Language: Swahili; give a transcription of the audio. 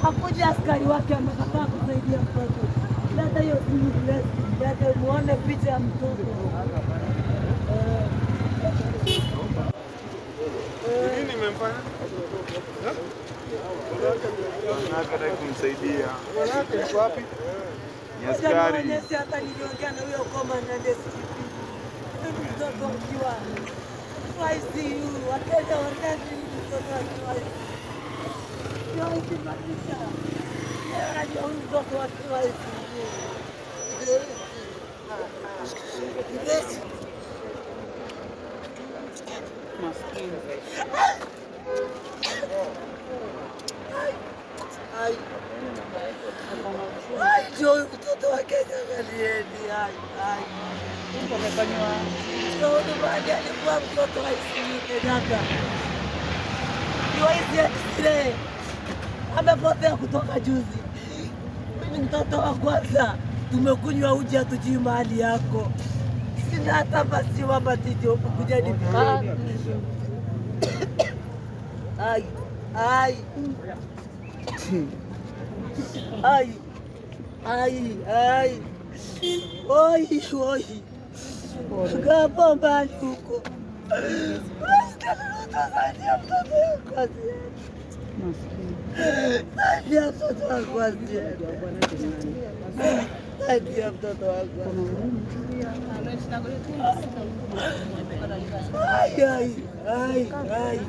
akuja askari wake amekataa kusaidia mtoto. Dada hiyo dada, muone picha ya mtoto. Nini nimemfanya? Nataka kumsaidia. Mwanake yuko wapi? Ni askari. Hata niliongea na huyo komanda DCP. Mtoto akiwa ICU, wateja wangapi mtoto akiwa ICU kabisa. Unajua huyu mtoto akiwa ICU. Maskini. Ndio mtoto wa Kenya galieni. Amefanywa alikuwa mtoto wa ICU Kenyatta. Hizi amepotea kutoka juzi. Mimi mtoto wa kwanza, tumekunywa uji hatujui mahali yako. Sina hata maziwa matiti kuja nipi. Ai. Oi. Gapa mbali huko. Saidia mtoto wangu. Ai.